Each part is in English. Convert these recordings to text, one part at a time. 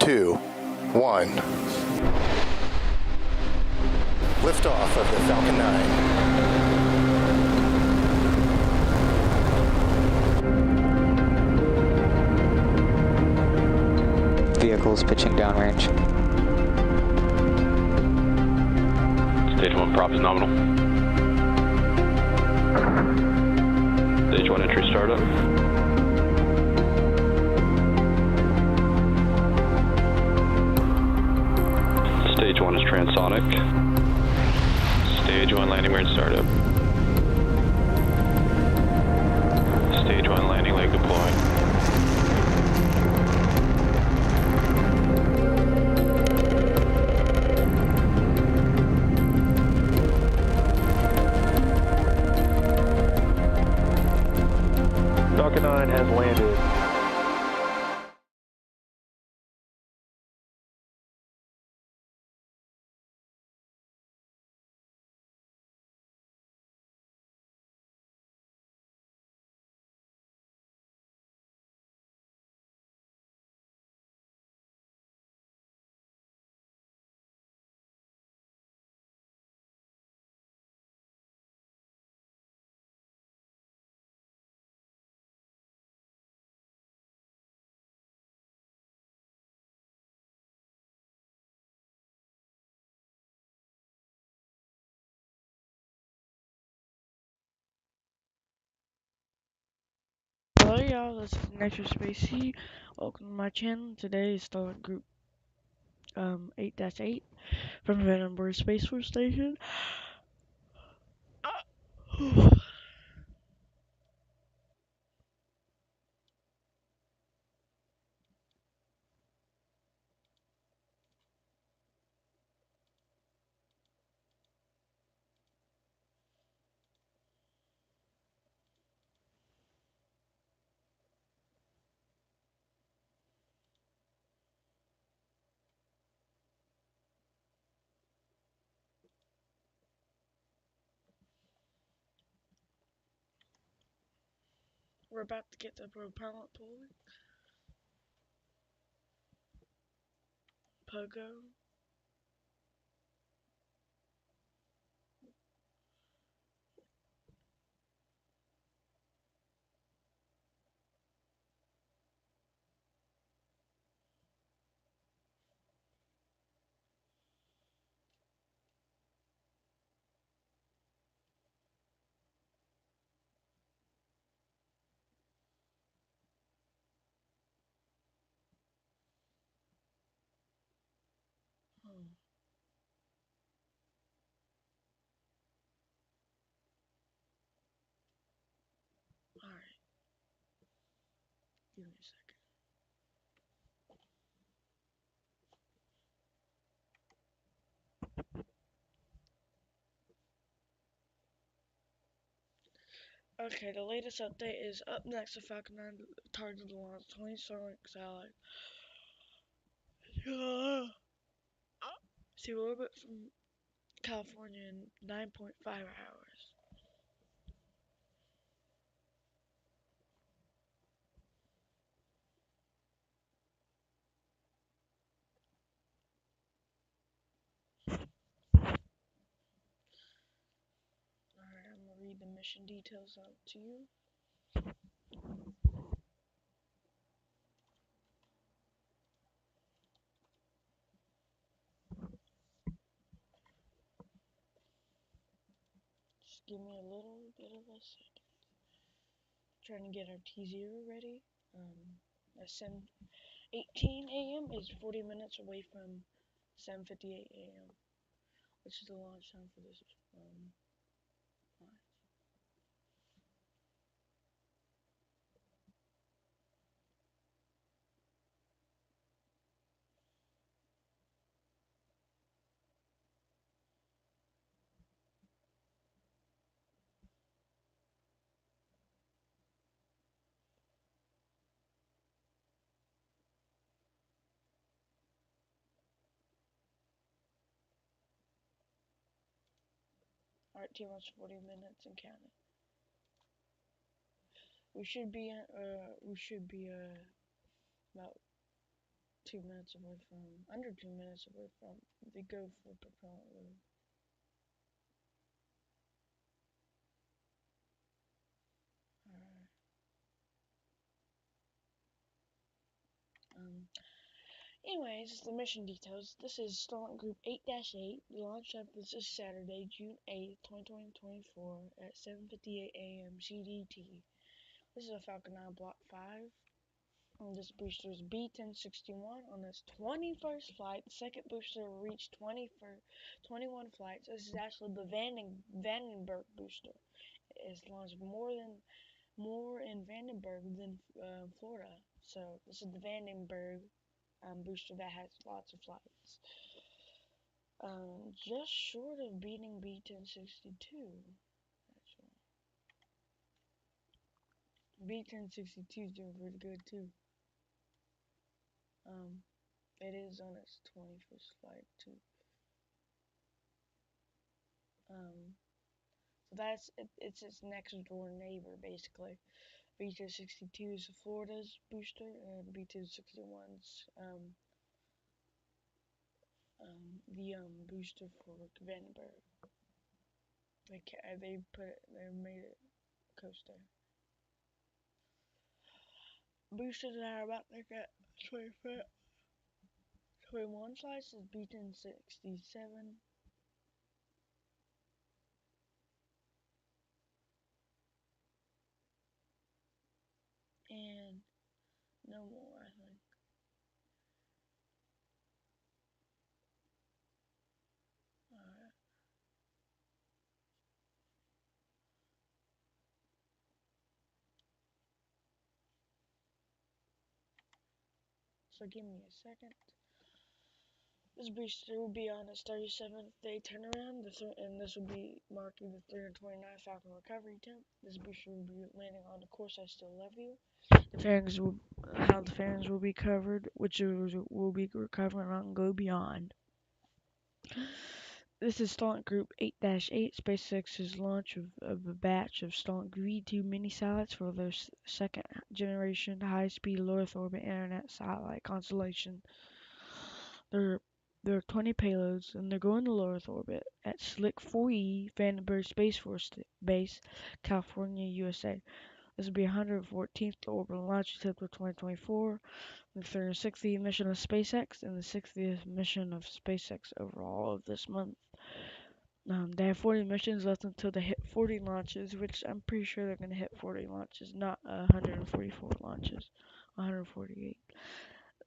2, 1. Liftoff of the Falcon 9. Vehicles pitching downrange. Stage 1 prop is nominal. Stage 1 entry startup. Stage 1 is transonic. Stage 1 landing we're in startup. Stage 1 landing leg deploying. Falcon 9 has landed. Hello y'all, this is Nature Spacey. Welcome to my channel. Today is Starlink Group 8-8 from Vandenberg Space Force Station. We're about to get the propellant pulling. Pogo. Alright. Give me a second. Okay, the latest update is up next. The Falcon 9 targeted to launch 20 Starlink satellites. See orbit from California in 9.5 hours. Alright, I'm gonna read the mission details out to you. Just give me a little bit of a second. Trying to get our T0 ready. SM18 AM is 40 minutes away from 7:58 AM, which is the launch time for this launch. Alright, T-minus 40 minutes and counting. We should be about 2 minutes away from, under 2 minutes away from the go for propellant load. Alright. Anyways, the mission details. This is Starlink Group 8-8. The launch time is this Saturday, June 8th, 2024 at 7:58 a.m. CDT. This is a Falcon 9 Block 5. This booster is B1061 on its 21st flight. The second booster will reach 21 flights. This is actually the Vandenberg booster. It has launched more in Vandenberg than Florida. So this is the Vandenberg booster that has lots of flights. Just short of beating B1062. Actually, B1062 is doing pretty good too. It is on its 21st flight too. So that's it's its next door neighbor basically. B1062 is Florida's booster, and B1061's the booster for Vandenberg. They made it coaster. Boosters that are about to get 21 flights is B1067. And no more, I think. Alright. So give me a second. This booster will be on its 37th day turnaround, and this will be marking the 329th Falcon recovery attempt. This booster will be landing on the course I Still Love You. How the fairings will be covered, which will be recovering on Go Beyond. This is Starlink Group 8-8, SpaceX's launch of a batch of Starlink V2 mini satellites for their second generation high-speed low Earth orbit internet satellite constellation. There are 20 payloads, and they're going to low Earth orbit at Slick 4E Vandenberg Space Force Base, California, USA. This will be 114th orbital launch attempt of 2024, the 360th mission of SpaceX, and the 60th mission of SpaceX overall of this month. They have 40 missions left until they hit 40 launches, which I'm pretty sure they're going to hit 40 launches, not 144 launches, 148.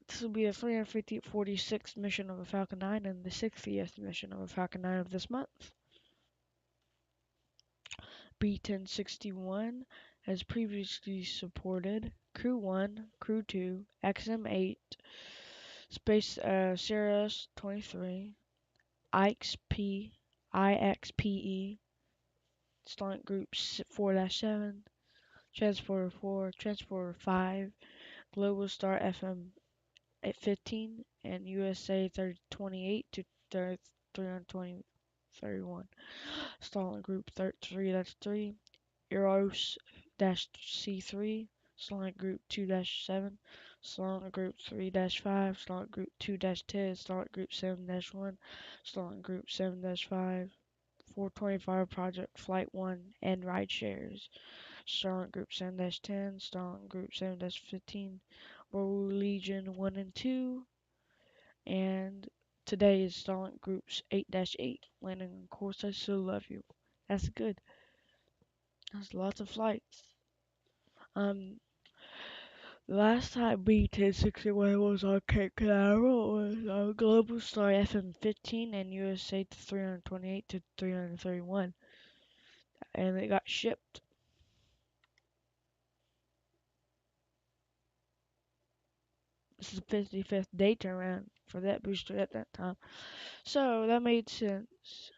This will be the 346th mission of a Falcon 9 and the 60th mission of a Falcon 9 of this month. B1061 has previously supported Crew 1, Crew 2, XM8, Space Sirius 23, IXPE, Starlink Group 4-7, Transporter 4, Transporter 5, Global Star FM at 15, and USA 3028 to 331. Starlink Group 3-3, Eros-C3, Starlink Group 2-7, Starlink Group 3-5, Starlink Group 2-10, Starlink Group 7-1, Starlink Group 7-5, 425 Project Flight 1 and ride shares. Starlink Group 7-10, Starlink Group 7-15, World Legion 1 and 2, and today is Starlink Group's 8-8, landing on course I Still Love You. That's good. That's lots of flights. The last time B1061 was on Cape Canaveral was on Global Star FM 15 and USA 328 to 331, and it got shipped. This is the 55th day turnaround for that booster at that time. So that made sense.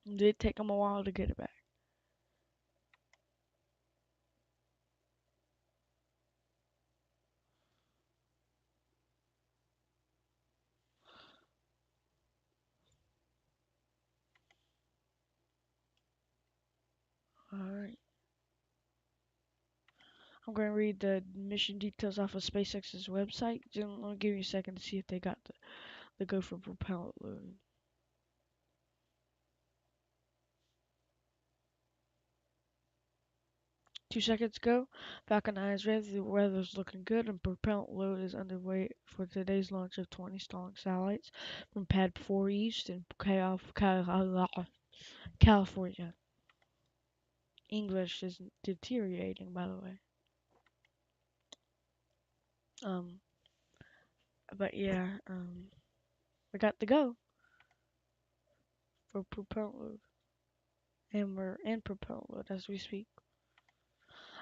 It did take them a while to get it back. Alright. I'm going to read the mission details off of SpaceX's website. Just let me give you a second to see if they got the go for propellant loading. 2 seconds ago, Falcon 9 is ready, the weather's looking good, and propellant load is underway for today's launch of 20 Starlink satellites from Pad 4 East in California. English is deteriorating, by the way. But yeah, we got the go for propellant load, and we're in propellant load as we speak.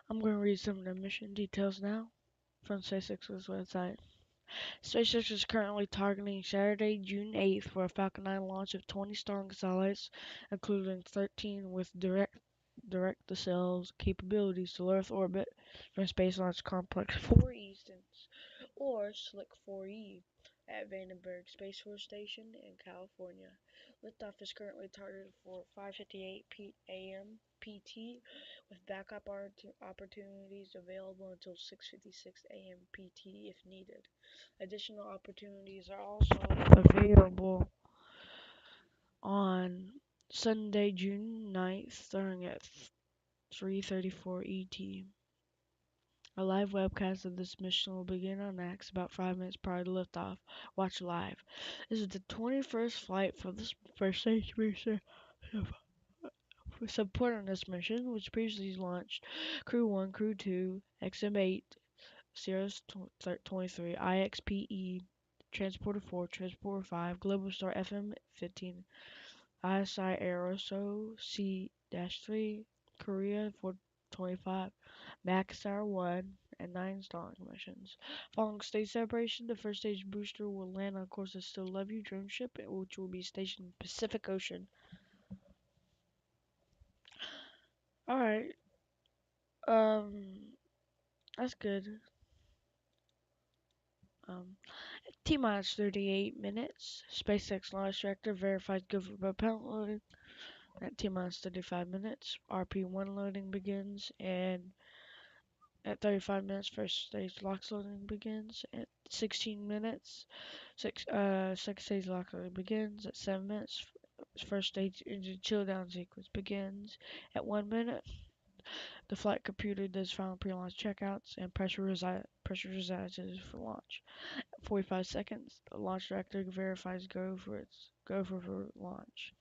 I'm going to read some of the mission details now from SpaceX's website. SpaceX is currently targeting Saturday, June 8th for a Falcon 9 launch of 20 Starlink satellites, including 13 with direct-to-cell capabilities to Earth orbit from Space Launch Complex 4 East or Slick 4E at Vandenberg Space Force Station in California. Liftoff is currently targeted for 5:58 a.m. PT, with backup opportunities available until 6:56 a.m. PT if needed. Additional opportunities are also available on Sunday, June 9th, starting at 3:34 ET. A live webcast of this mission will begin on X about 5 minutes prior to liftoff. Watch live. This is the 21st flight for this first stage mission. Supporting this mission, which previously launched Crew 1, Crew 2, XM8, Sirius 23, IXPE, Transporter 4, Transporter 5, Globalstar FM-15, ISI Aeroso C-3, Korea 425, Maxar 1, and 9 Starlink missions. Following stage separation, the first stage booster will land on course at Still Love You drone ship, which will be stationed in the Pacific Ocean. Alright, that's good. T-minus 38 minutes. SpaceX launch director verified go for propellant loading. At T-minus 35 minutes, RP-1 loading begins, and at 35 minutes, first stage LOX loading begins. At 16 minutes, second stage LOX loading begins. At 7 minutes, first stage engine chill down sequence begins. At 1 minute, the flight computer does final pre-launch checkouts and pressurizes for launch. At 45 seconds, the launch director verifies go for launch.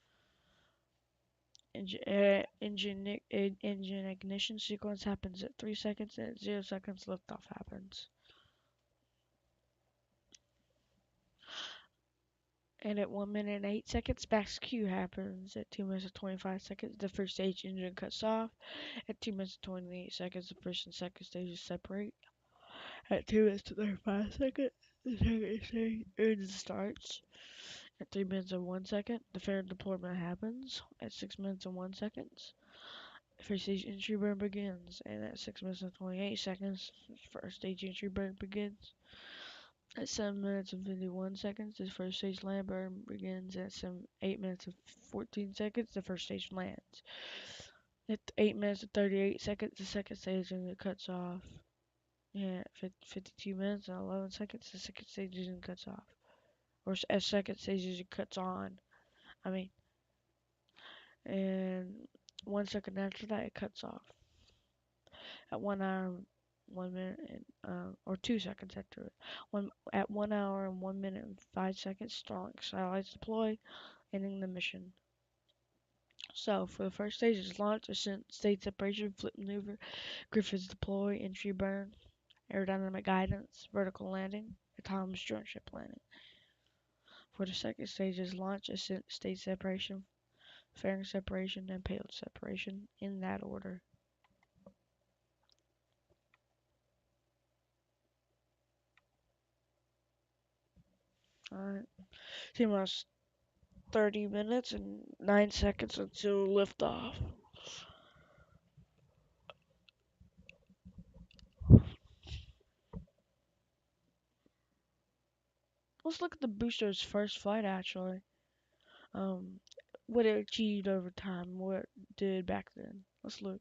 Engine ignition sequence happens at 3 seconds, and at 0 seconds liftoff happens. And at 1 minute and 8 seconds, max Q happens. At 2 minutes and 25 seconds, the first stage engine cuts off. At 2 minutes and 28 seconds, the first and second stages separate. At 2 minutes and 35 seconds, the second stage engine starts. At 3 minutes and 1 second, the fare deployment happens. At 6 minutes and 1 second, first stage entry burn begins, and at 6 minutes and 28 seconds, first stage entry burn begins. At 7 minutes and 51 seconds, the first stage land burn begins. At 8 minutes and 14 seconds, the first stage lands. At 8 minutes and 38 seconds, the second stage engine cuts off. And at 52 minutes and 11 seconds, the second stage engine cuts off. Or as second stage engine cuts on. And 1 second after that, it cuts off. At 1 hour, 1 minute, and, or 2 seconds after it. At 1 hour and 1 minute and 5 seconds, Starlink satellites deploy, ending the mission. So, for the first stage is launch, ascent, stage separation, flip maneuver, Griffiths deploy, entry burn, aerodynamic guidance, vertical landing, autonomous drone ship landing. For the second stage is launch, ascent, stage separation, fairing separation, and payload separation, in that order. Alright. T-minus 30 minutes and 9 seconds until liftoff. Let's look at the booster's first flight, actually. What it achieved over time, what it did back then. Let's look.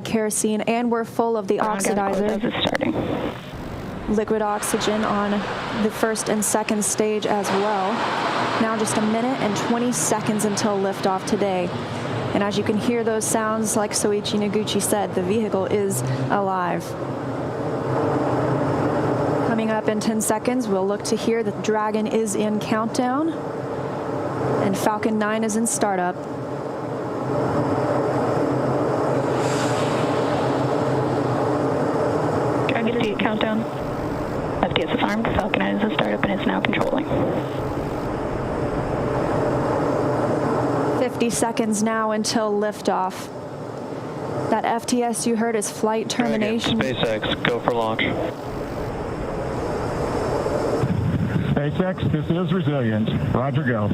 Kerosene, and we're full of the oxidizer. Liquid oxygen on the first and second stage as well. Now just a minute and 20 seconds until liftoff today. And as you can hear those sounds, like Soichi Noguchi said, the vehicle is alive. Coming up in 10 seconds, we'll look to hear that Dragon is in countdown and Falcon 9 is in startup. Dragon countdown. FTS is armed. Falcon 9 is in startup and is now controlling. 50 seconds now until liftoff. That FTS you heard is flight termination. SpaceX, go for launch. SpaceX, this is Resilient. Roger, go.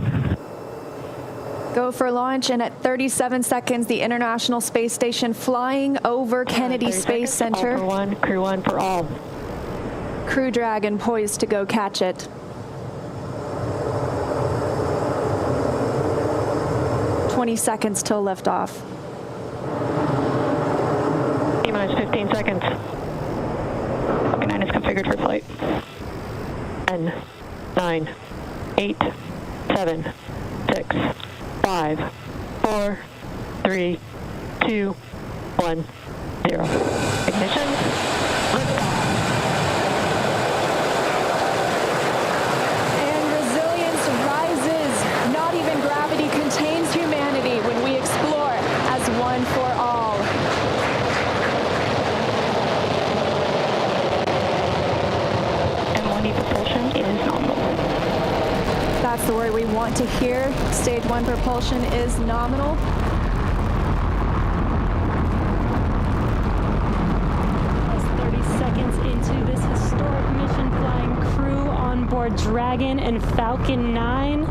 Go for launch, and at 37 seconds, the International Space Station flying over Kennedy Space Center. All for one, Crew 1 for all. Crew Dragon poised to go catch it. Seconds till liftoff. T-minus 15 seconds. Falcon 9 is configured for flight. 10, 9, 8, 7, 6, 5, 4, 3, 2, 1, 0. Ignition. Liftoff. And resilience rises. Not even gravity contains humanity when we explore as one for all. M1E propulsion is nominal. That's the word we want to hear. Stage 1 propulsion is nominal. Plus 30 seconds into this historic mission, flying crew on board Dragon and Falcon 9.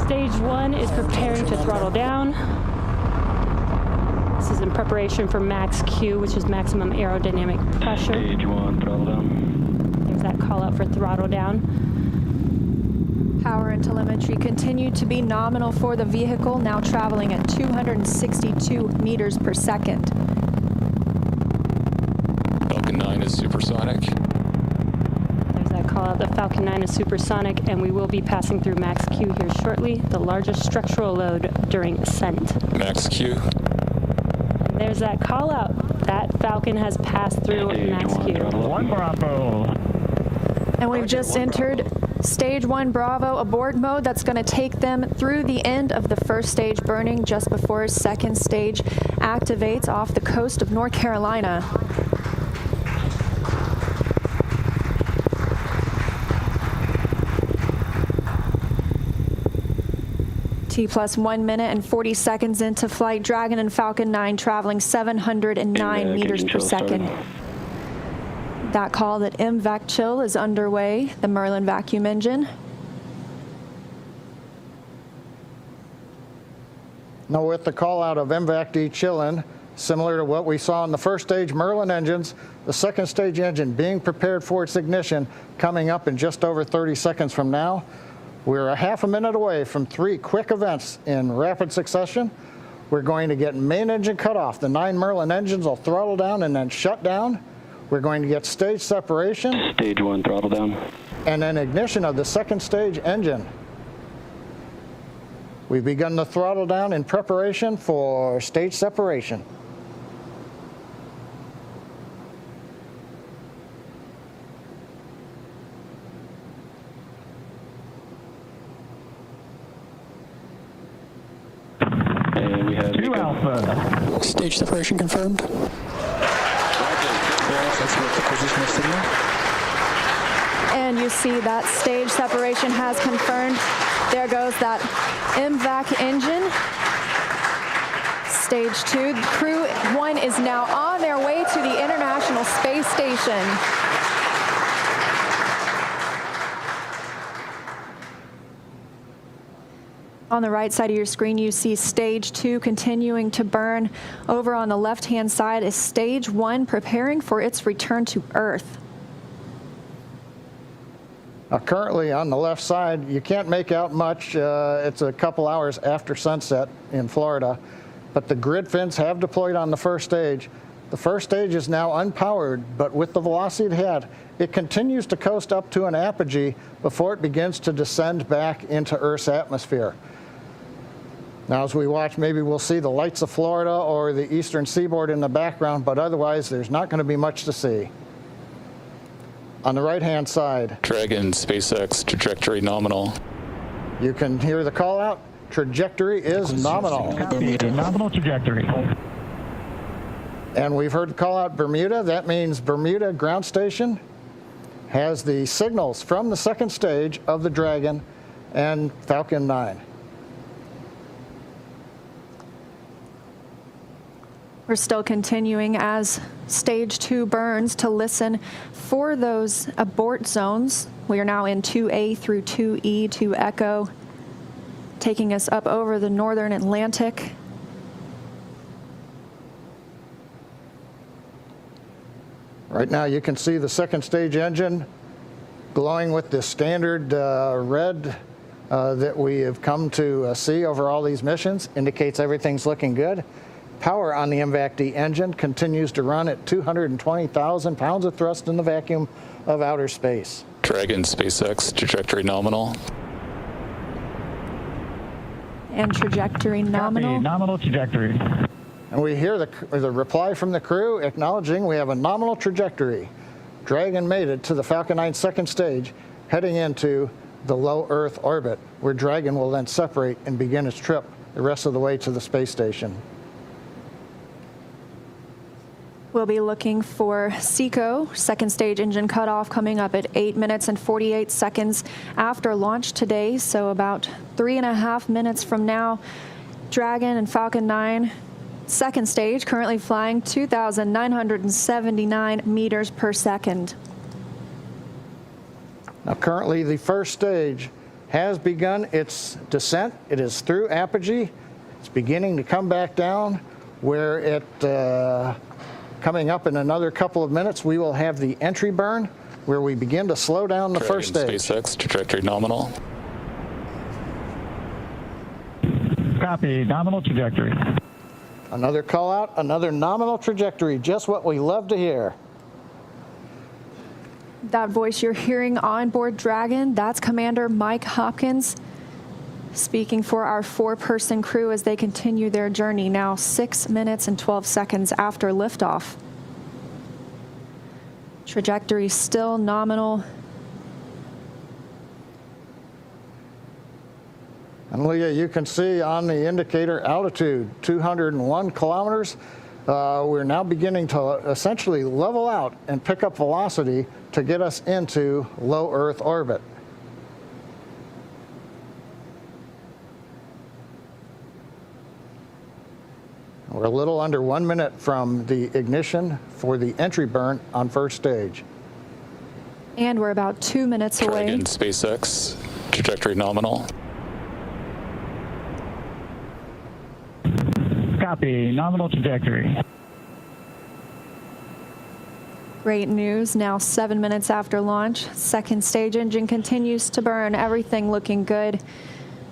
Stage 1 is preparing to throttle down. This is in preparation for max Q, which is maximum aerodynamic pressure. Stage 1, throttle down. There's that call out for throttle down. Power and telemetry continue to be nominal for the vehicle, now traveling at 262 meters per second. Falcon 9 is supersonic. There's that call out. The Falcon 9 is supersonic, and we will be passing through max Q here shortly, the largest structural load during ascent. Max Q. And there's that call out. That Falcon has passed through Stage max 1, Q. throttle down. 1 Bravo. And we've just entered Stage 1 Bravo abort mode. That's going to take them through the end of the first stage burning just before second stage activates off the coast of North Carolina. T plus 1 minute and 40 seconds into flight. Dragon and Falcon 9 traveling 709 meters per second. That call that MVAC chill is underway, the Merlin vacuum engine. Now with the call out of MVAC de-chilling, similar to what we saw in the first stage Merlin engines, the second stage engine being prepared for its ignition coming up in just over 30 seconds from now. We're a half a minute away from 3 quick events in rapid succession. We're going to get main engine cut off. The 9 Merlin engines will throttle down and then shut down. We're going to get stage separation. Stage 1, throttle down. And then ignition of the second stage engine. We've begun the throttle down in preparation for stage separation. And we have 2 Alpha. Stage separation confirmed. And you see that stage separation has confirmed. There goes that MVAC engine. Stage 2. Crew 1 is now on their way to the International Space Station. On the right side of your screen, you see stage 2 continuing to burn. Over on the left-hand side is stage 1 preparing for its return to Earth. Now, currently on the left side, you can't make out much. It's a couple hours after sunset in Florida, but the grid fins have deployed on the first stage. The first stage is now unpowered, but with the velocity it had, it continues to coast up to an apogee before it begins to descend back into Earth's atmosphere. Now, as we watch, maybe we'll see the lights of Florida or the eastern seaboard in the background, but otherwise there's not going to be much to see. On the right-hand side, Dragon, SpaceX, trajectory nominal. you can hear the call out. Trajectory is nominal. Copy. Nominal trajectory. And we've heard the call out Bermuda. That means Bermuda ground station has the signals from the second stage of the Dragon and Falcon 9. We're still continuing as stage 2 burns to listen for those abort zones. We are now in 2A through 2E to Echo, taking us up over the northern Atlantic. Right now you can see the second stage engine glowing with the standard red that we have come to see over all these missions. Indicates everything's looking good. Power on the MVAC-D engine continues to run at 220,000 pounds of thrust in the vacuum of outer space. Dragon, SpaceX, trajectory nominal. And trajectory nominal. Copy. Nominal trajectory. And we hear the reply from the crew acknowledging we have a nominal trajectory. Dragon made it to the Falcon 9 second stage, heading into the low Earth orbit, where Dragon will then separate and begin its trip the rest of the way to the space station. We'll be looking for SECO, second stage engine cutoff, coming up at 8 minutes and 48 seconds after launch today. So about 3.5 minutes from now, Dragon and Falcon 9, second stage, currently flying 2,979 meters per second. Now, currently the first stage has begun its descent. It is through apogee. It's beginning to come back down, where it coming up in another couple of minutes, we will have the entry burn, where we begin to slow down the first stage. SpaceX, trajectory nominal. Copy. Nominal trajectory. Another call out, another nominal trajectory, just what we love to hear. That voice you're hearing on board Dragon, that's Commander Mike Hopkins, speaking for our 4-person crew as they continue their journey, now 6 minutes and 12 seconds after liftoff. Trajectory still nominal. And Leah, you can see on the indicator altitude, 201 kilometers. We're now beginning to essentially level out and pick up velocity to get us into low Earth orbit. We're a little under 1 minute from the ignition for the entry burn on first stage. And we're about 2 minutes away. Dragon, SpaceX, trajectory nominal. Copy. Nominal trajectory. Great news, now 7 minutes after launch. Second stage engine continues to burn, everything looking good.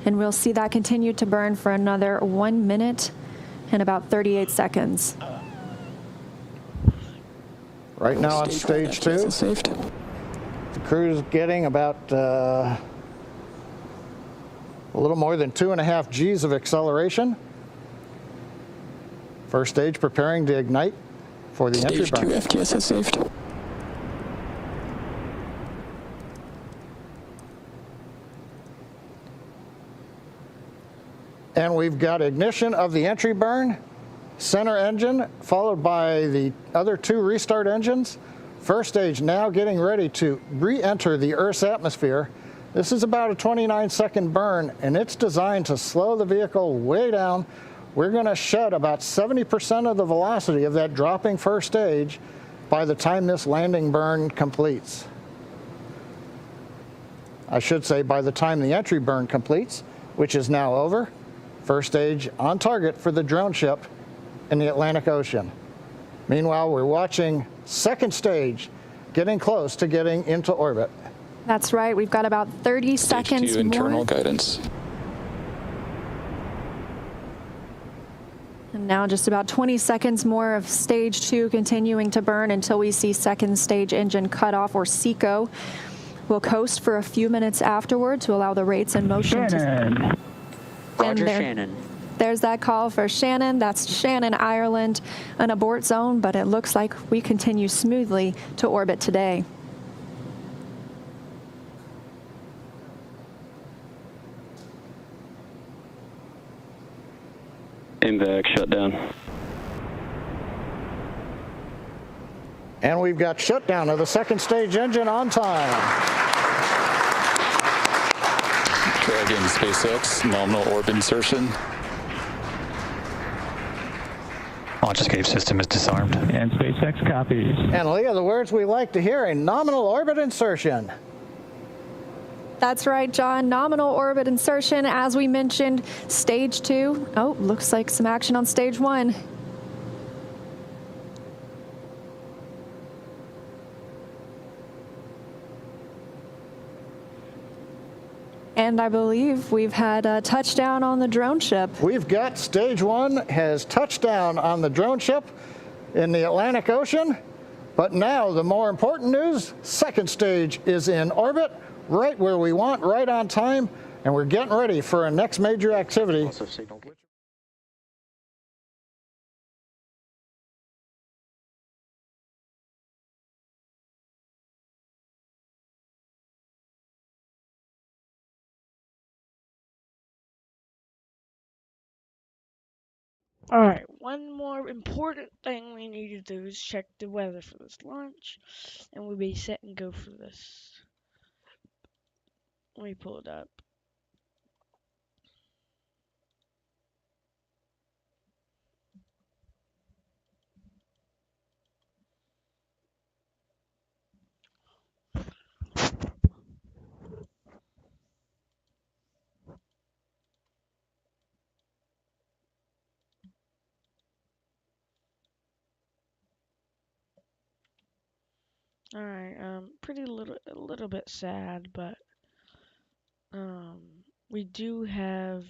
And we'll see that continue to burn for another 1 minute and about 38 seconds. Right now on stage 2, the crew's getting about a little more than 2.5 Gs of acceleration. First stage preparing to ignite for the entry burn. Stage 2 FTS has saved. And we've got ignition of the entry burn, center engine, followed by the other 2 restart engines. First stage now getting ready to re-enter the Earth's atmosphere. This is about a 29-second burn, and it's designed to slow the vehicle way down. We're going to shed about 70% of the velocity of that dropping first stage by the time this landing burn completes. I should say by the time the entry burn completes, which is now over. First stage on target for the drone ship in the Atlantic Ocean. Meanwhile, we're watching second stage getting close to getting into orbit. That's right. We've got about 30 Stage seconds 2 internal more. guidance. And now just about 20 seconds more of stage 2 continuing to burn until we see second stage engine cut off, or SECO. We'll coast for a few minutes afterward to allow the rates in motion Shannon. Roger, there- Shannon. There's that call for Shannon. That's Shannon, Ireland, an abort zone, but it looks like we continue smoothly to orbit today. MVAC shut down. And we've got shutdown of the second stage engine on time. Dragon SpaceX, nominal orbit insertion. Launch escape system is disarmed. And SpaceX copies. And Leah, the words we like to hear, a nominal orbit insertion. That's right, John. Nominal orbit insertion, as we mentioned, stage 2. Oh, looks like some action on stage 1. And I believe we've had a touchdown on the drone ship. We've got stage 1 has touched down on the drone ship in the Atlantic Ocean. But now the more important news, second stage is in orbit, right where we want, right on time, and we're getting ready for our next major activity. Also signaled. Alright, one more important thing we need to do is check the weather for this launch, and we'll be set and go for this. Let me pull it up. Alright, a little bit sad, but we do have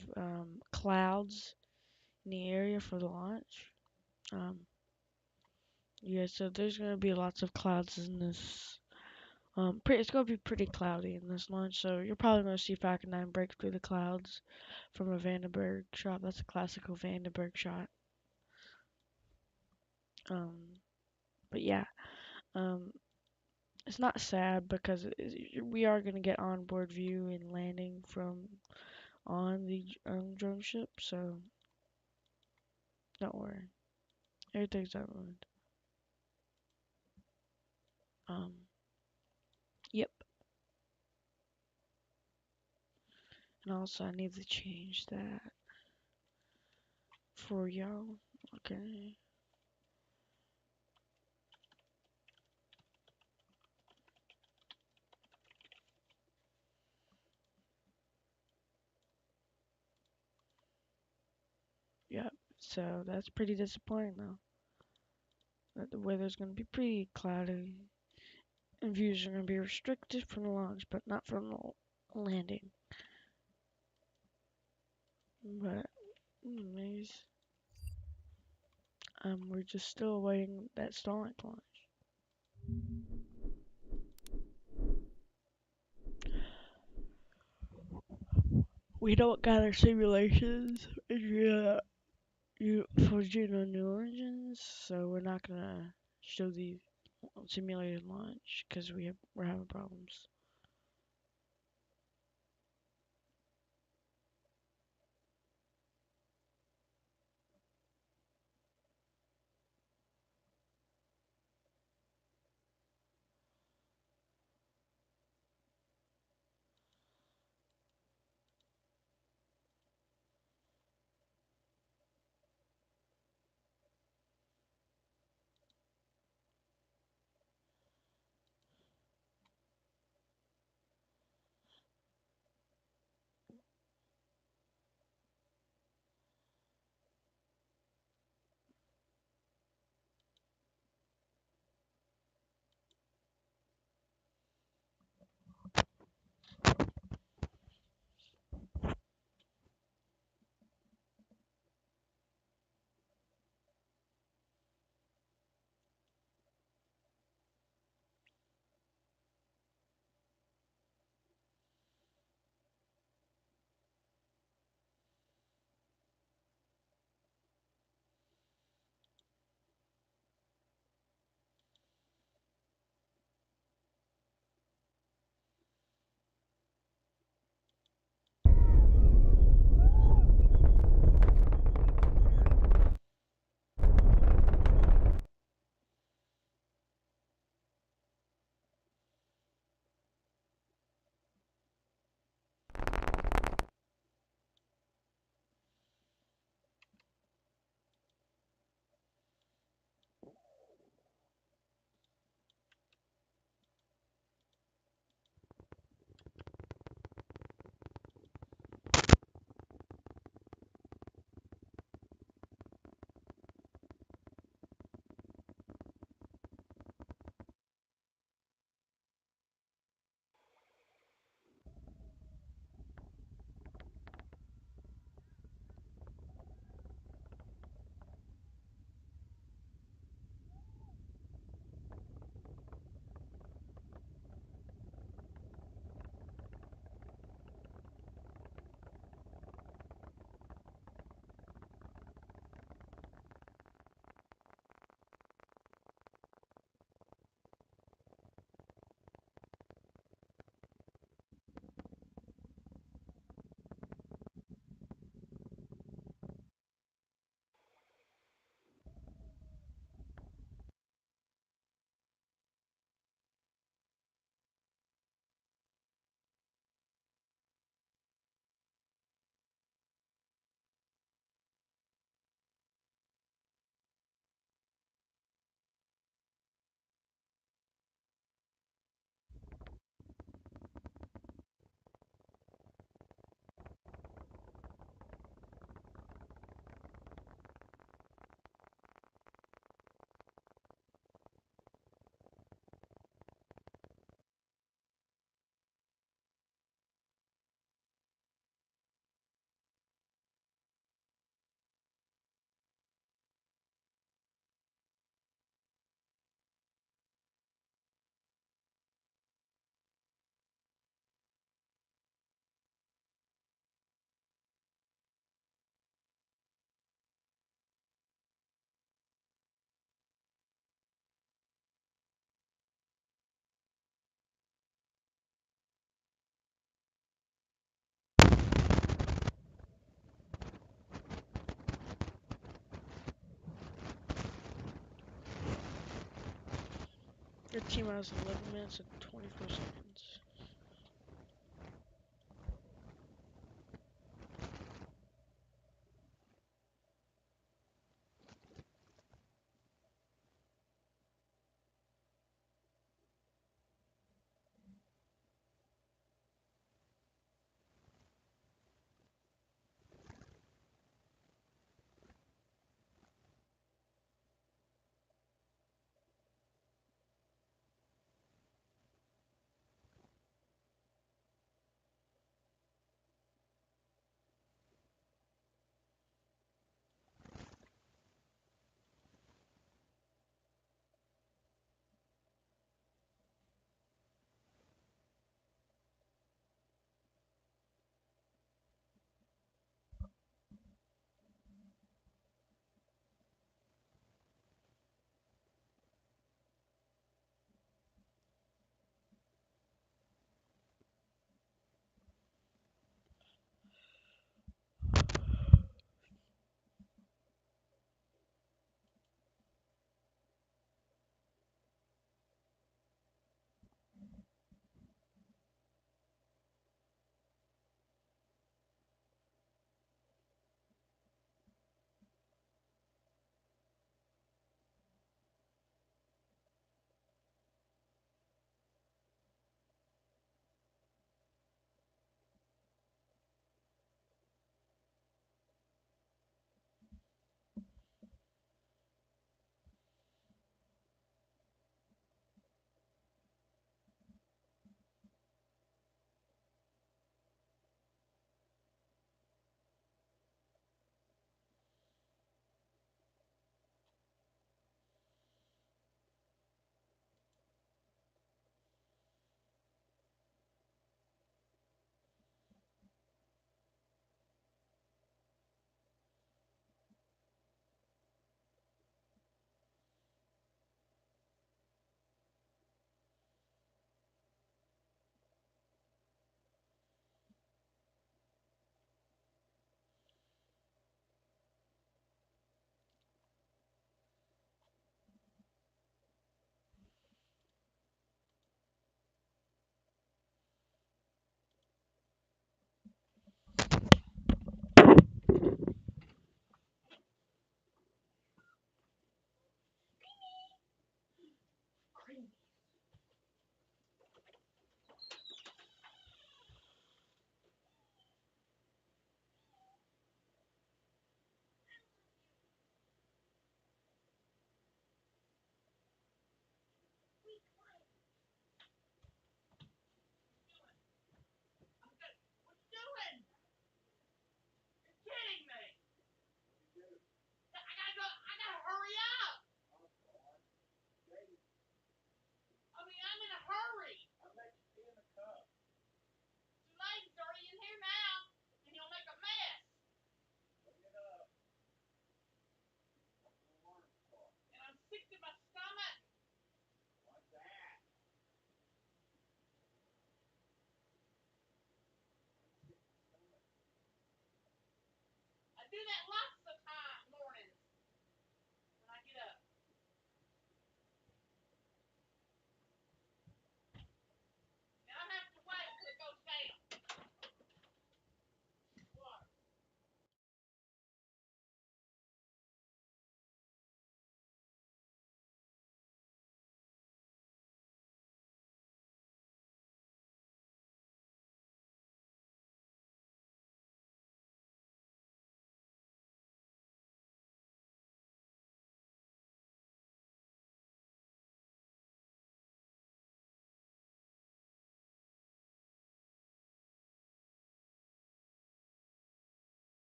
clouds in the area for the launch. Yeah, so there's gonna be lots of clouds in this. It's gonna be pretty cloudy in this launch, so you're probably gonna see Falcon 9 break through the clouds from a Vandenberg shot. That's a classical Vandenberg shot. But yeah, it's not sad because we are gonna get onboard view and landing from on the drone ship, so don't worry, everything's not ruined. Yep. And also, I need to change that for y'all. Okay. Yep. So that's pretty disappointing though. That the weather's gonna be pretty cloudy, and views are gonna be restricted from the launch, but not from the landing. But anyways, we're just still awaiting that Starlink launch. We don't got our simulations for Juno New Origins, so we're not gonna show the simulated launch because we're having problems. 15 miles and 11 minutes and 24 seconds.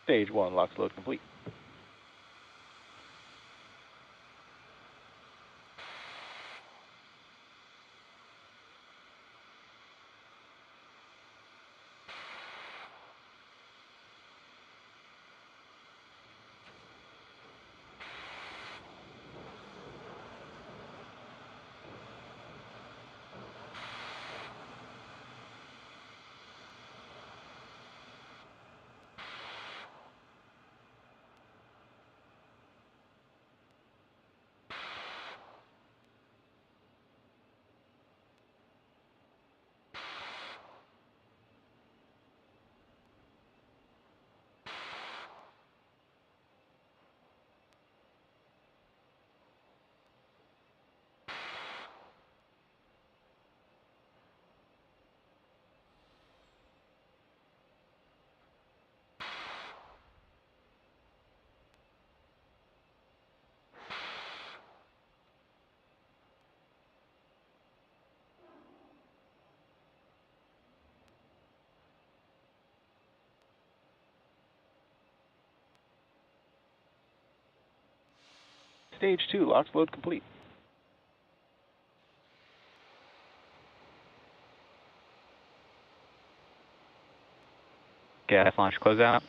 Stage 1, LOX load complete. Stage 2, LOX load complete. Gas launch closeout.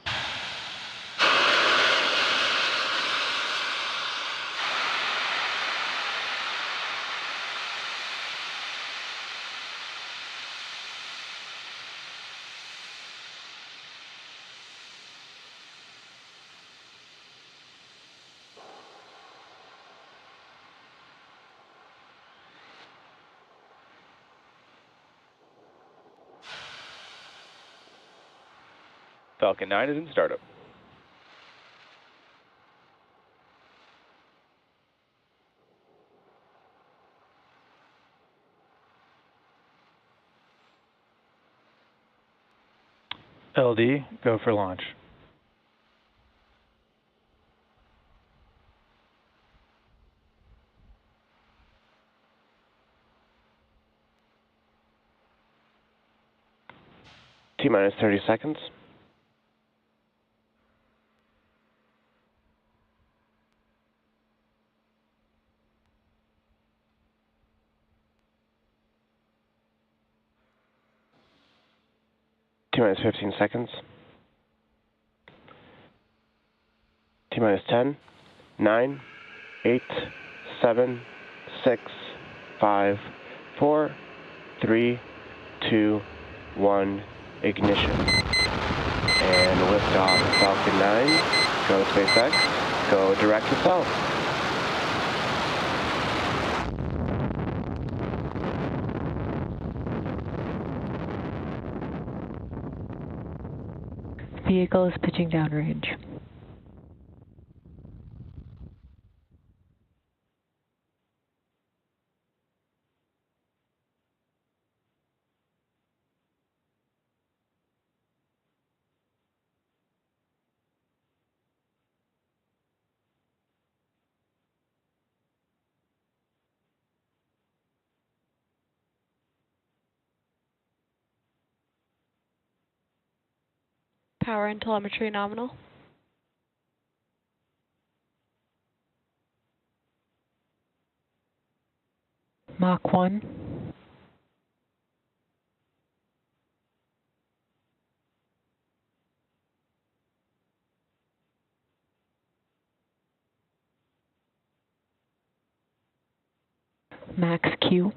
Falcon 9 is in startup. LD, go for launch. T-minus 30 seconds. T-minus 15 seconds. T-minus 10, 9, 8, 7, 6, 5, 4, 3, 2, 1, ignition. And liftoff, Falcon 9, go SpaceX, go direct to south. Vehicle is pitching downrange. Power and telemetry nominal. Mach 1. Max Q.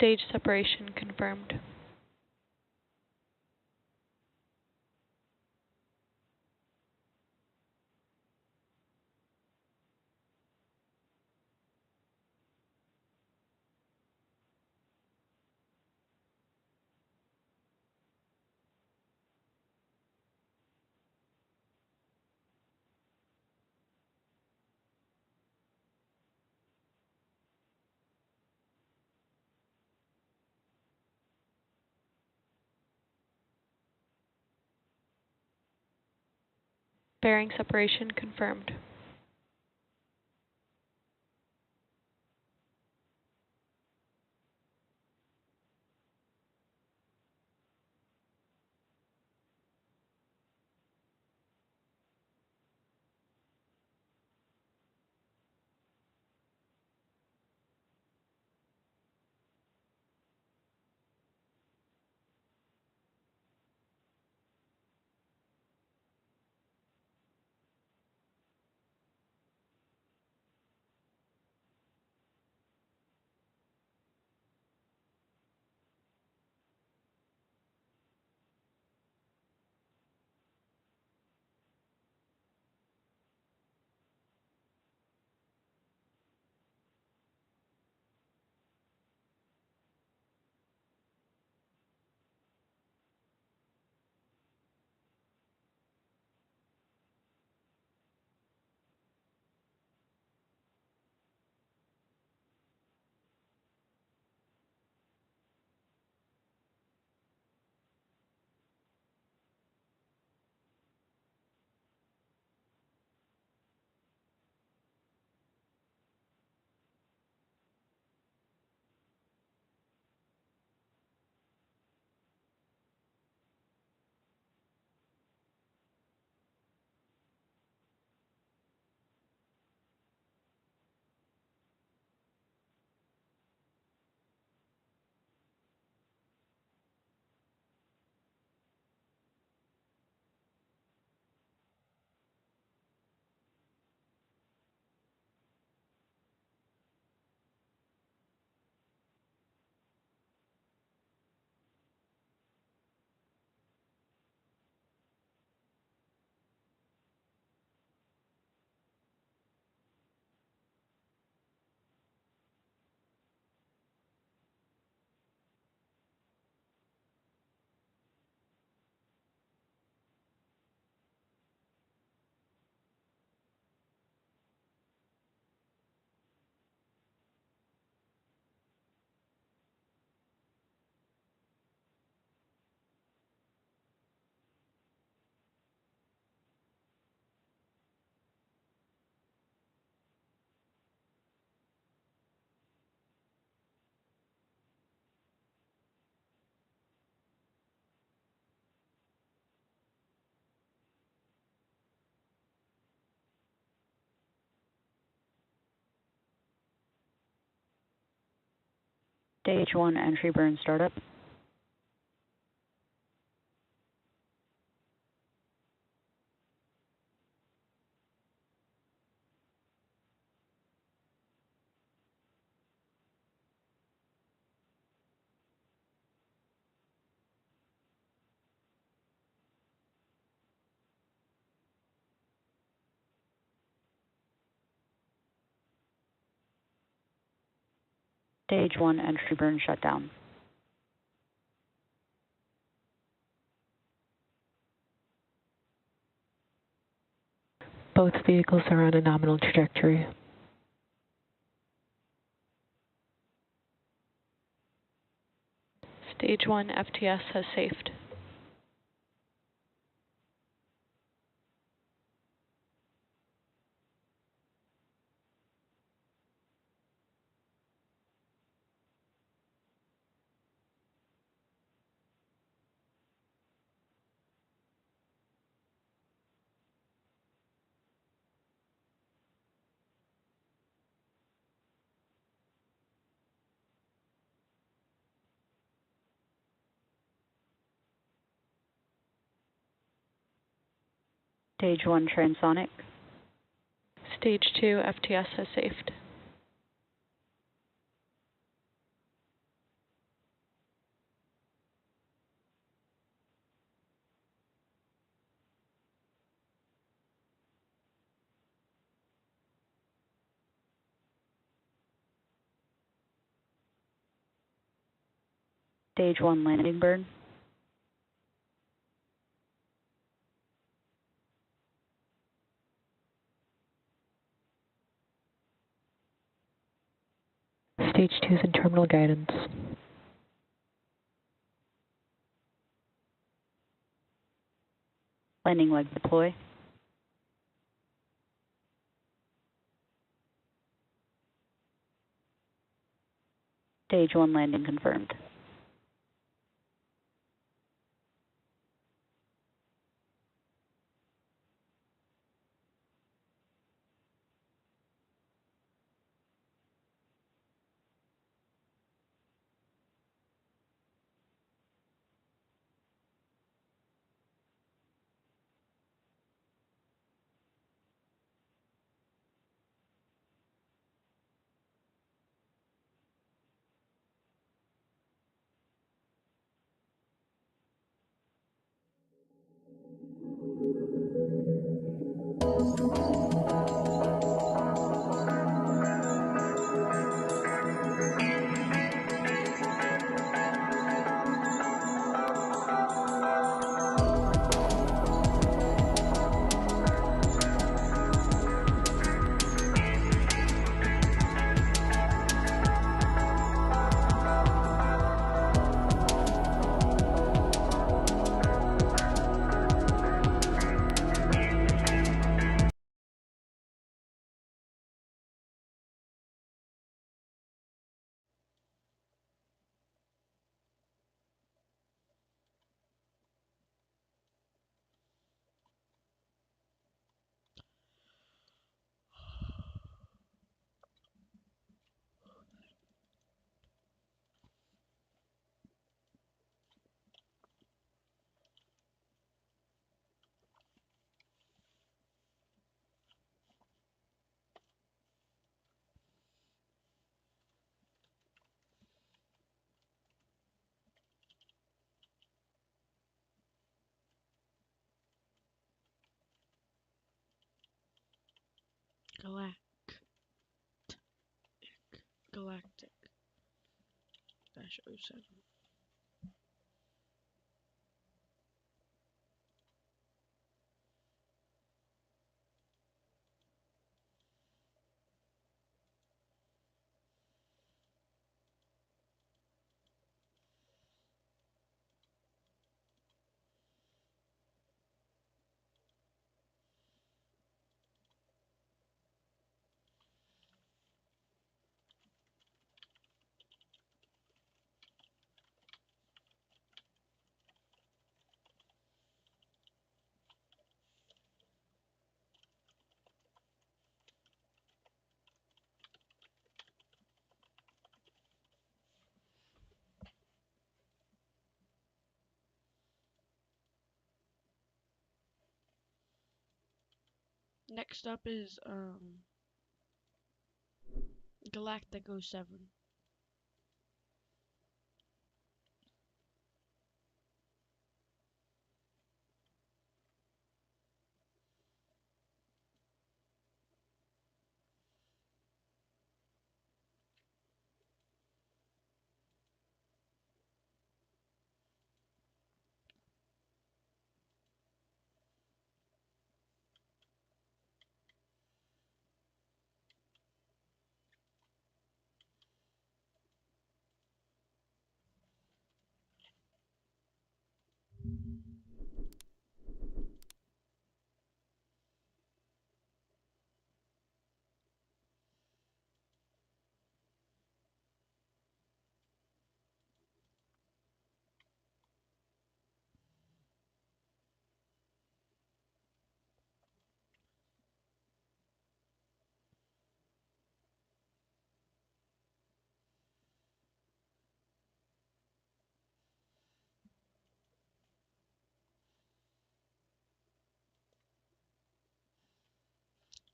Stage separation confirmed. Bearing separation confirmed. Stage 1 entry burn startup. Stage 1 entry burn shutdown. Both vehicles are on a nominal trajectory. Stage 1 FTS has safed. Stage 1 transonic. Stage 2 FTS has safed. Stage 1 landing burn. Stage 2 is in terminal guidance. Landing leg deploy. Stage 1 landing confirmed. Galactic -07. Next up is Galactic 07.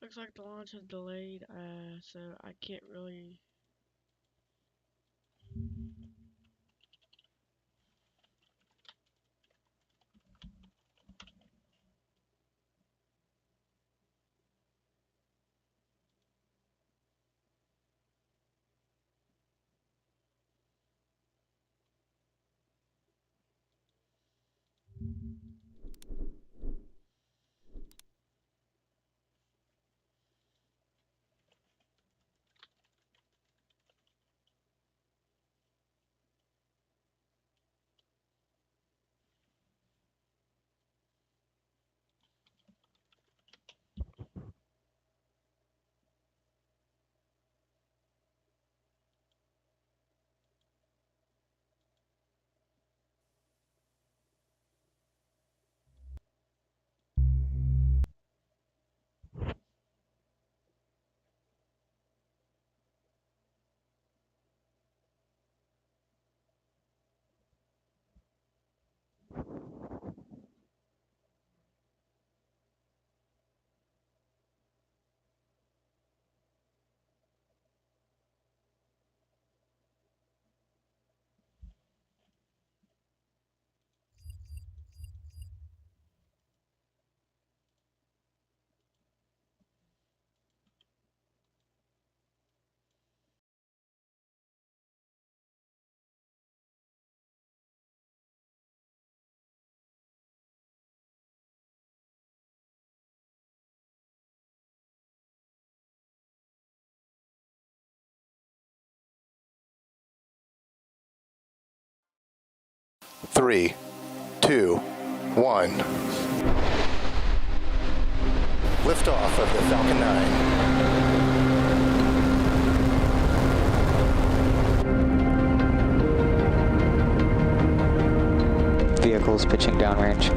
Looks like the launch is delayed, so I can't really. Three, two, one. Liftoff of the Falcon 9. Vehicles pitching downrange.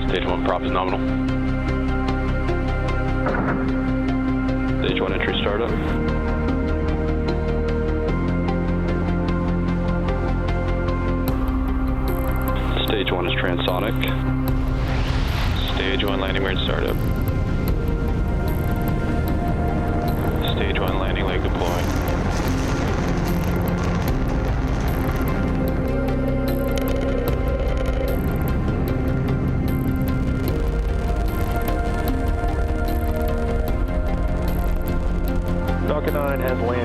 Stage 1 prop is nominal. Stage 1 entry startup. Stage 1 is transonic. Stage 1 landing we're in startup. Stage 1 landing leg deploying. Falcon 9 has landed.